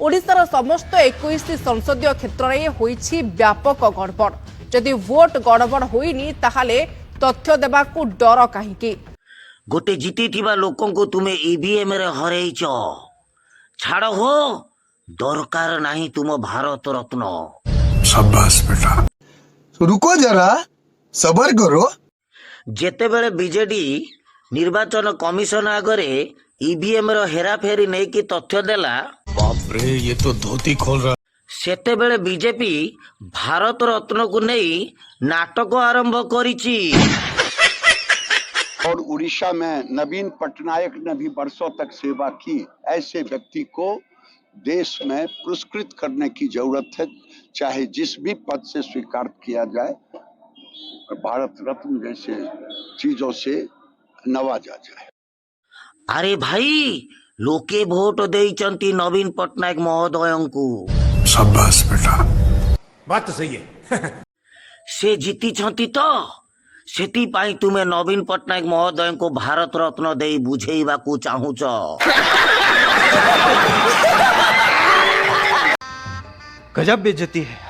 ओडिशार समस्त 21 संसदीय क्षेत्र में होइछि व्यापक गड़बड़। जदि वोट गड़बड़ होइनी ताहाले तथ्य देबाकू डर काहीकि? गोटे जीती लोक तुम्हें ईवीएम रे हरैच छाड़ हो दरकार नहीं तुम भारत रत्न। शाबाश बेटा। रुको जरा सबर करो। जेतेबेले बीजेडी निर्वाचन कमिशन आगरे ईवीएम रो हेराफेरी नहीं कि तथ्य देला, बाप रे ये तो धोती खोल रहा। सेतेबेले बीजेपी भारत रत्न को नहीं नाटक आरंभ करिछि। और उड़ीसा में नवीन पटनायक ने भी वर्षों तक सेवा की। ऐसे व्यक्ति को देश में पुरस्कृत करने की जरूरत है, चाहे जिस भी पद से स्वीकार किया जाए, भारत रत्न जैसे चीजों से नवाजा जाए। अरे भाई लोके भोट देइचंती नवीन पटनायक महोदय को। शाबाश बेटा। बात तो सही है। से जीती छंती तो सेती पाई तुम्हें नवीन पटनायक महोदय को भारत रत्न दे बुझेइबा को चाहूच। गजब बेइज्जती है।